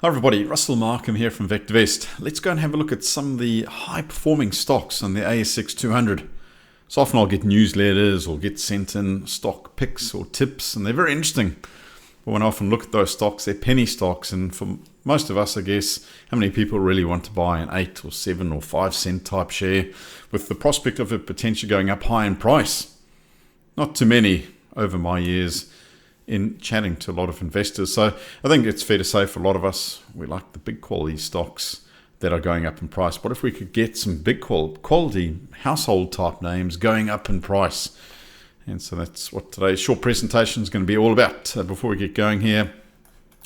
Hi everybody, Russell Markham here from VectorVest. Let's go and have a look at some of the high performing stocks on the ASX 200. So often I'll get newsletters or get sent in stock picks or tips, and they're very interesting. But when I often look at those stocks, they're penny stocks, and for most of us, I guess, how many people really want to buy an 8 or 7 or 5 cent type share with the prospect of it potentially going up high in price? Not too many over my years in chatting to a lot of investors. So I think it's fair to say for a lot of us, we like the big quality stocks that are going up in price. What if we could get some big quality household type names going up in price? And so that's what today's short presentation is going to be all about. Before we get going here,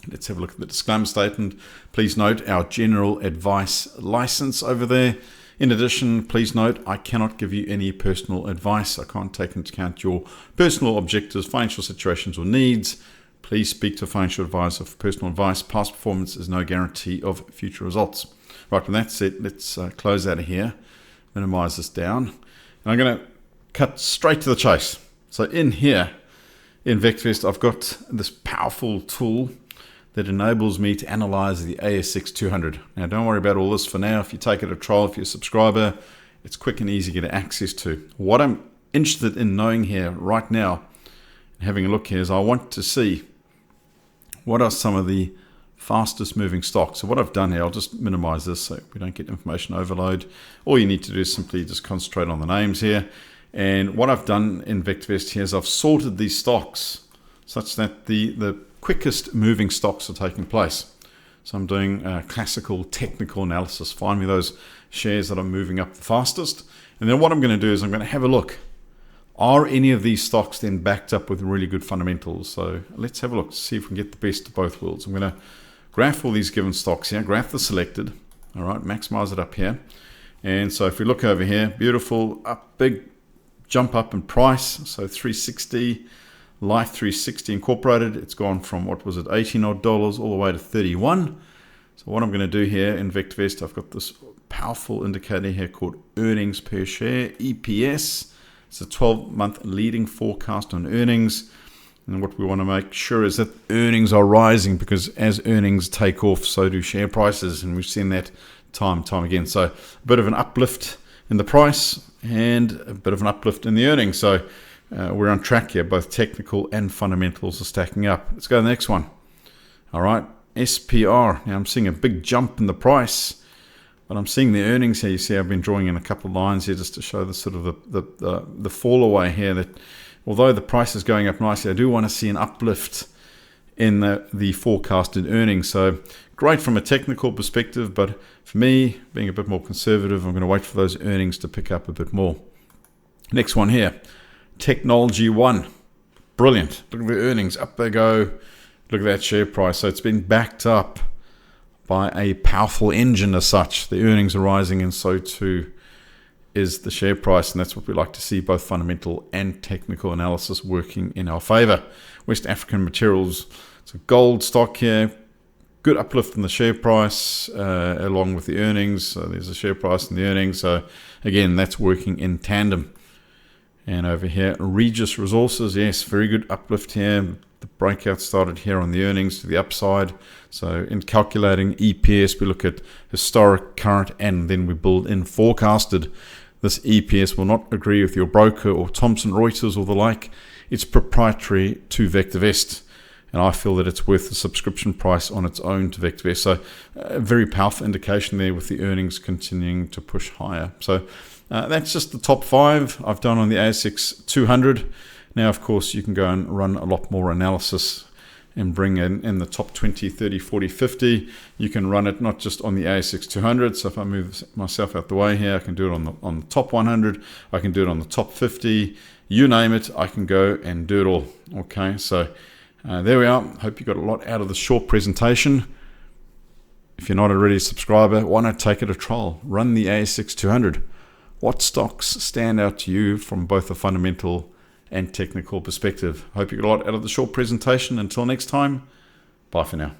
let's have a look at the disclaimer statement. Please note our general advice license over there. In addition, please note, I cannot give you any personal advice. I can't take into account your personal objectives, financial situations, or needs. Please speak to a financial advisor for personal advice. Past performance is no guarantee of future results. Right, with that said, let's close out of here, minimize this down. And I'm going to cut straight to the chase. So in here, in VectorVest, I've got this powerful tool that enables me to analyze the ASX 200. Now, don't worry about all this for now. If you take it a trial, if you're a subscriber, it's quick and easy to get access to. What I'm interested in knowing here right now, and having a look here, is I want to see what are some of the fastest moving stocks. So what I've done here, I'll just minimize this so we don't get information overload. All you need to do is simply just concentrate on the names here. And what I've done in VectorVest here is I've sorted these stocks such that the quickest moving stocks are taking place. So I'm doing classical technical analysis. Find me those shares that are moving up the fastest. And then what I'm going to do is I'm going to have a look. Are any of these stocks then backed up with really good fundamentals? So let's have a look, see if we can get the best of both worlds. I'm going to graph all these given stocks here, graph the selected. All right, maximize it up here. And so if we look over here, beautiful, big jump up in price. So 360. Life 360 Incorporated, it's gone from, what was it, $18 odd all the way to 31. So what I'm going to do here in VectorVest, I've got this powerful indicator here called earnings per share, EPS. It's a 12-month leading forecast on earnings. And what we want to make sure is that earnings are rising, because as earnings take off, so do share prices. And we've seen that time and time again. So a bit of an uplift in the price and a bit of an uplift in the earnings. So we're on track here. Both technical and fundamentals are stacking up. Let's go to the next one. All right, SPR. Now I'm seeing a big jump in the price, but I'm seeing the earnings here. You see I've been drawing in a couple of lines here just to show the sort of the fall away here, that although the price is going up nicely, I do want to see an uplift in the forecasted earnings. So great from a technical perspective, but for me, being a bit more conservative, I'm going to wait for those earnings to pick up a bit more. Next one here. Technology One, brilliant. Look at the earnings, up they go. Look at that share price. So it's been backed up by a powerful engine as such. The earnings are rising, and so too is the share price, and that's what we like to see, both fundamental and technical analysis working in our favor. West African Materials, it's a gold stock here. Good uplift in the share price along with the earnings. So there's the share price and the earnings. So again, that's working in tandem. And over here, Regis Resources, yes, very good uplift here. The breakout started here on the earnings to the upside. So in calculating EPS, we look at historic, current, and then we build in forecasted. This EPS will not agree with your broker or Thomson Reuters or the like. It's proprietary to VectorVest. And I feel that it's worth the subscription price on its own to VectorVest. So a very powerful indication there with the earnings continuing to push higher. So that's just the top 5 I've done on the ASX 200. Now, of course, you can go and run a lot more analysis and bring in the top 20, 30, 40, 50. You can run it not just on the ASX 200. So if I move myself out the way here, I can do it on the top 100. I can do it on the top 50. You name it, I can go and do it all. Okay, so there we are. Hope you got a lot out of this short presentation. If you're not already a subscriber, why not take it a trial? Run the ASX 200. What stocks stand out to you from both a fundamental and technical perspective? Hope you got a lot out of the short presentation. Until next time, bye for now.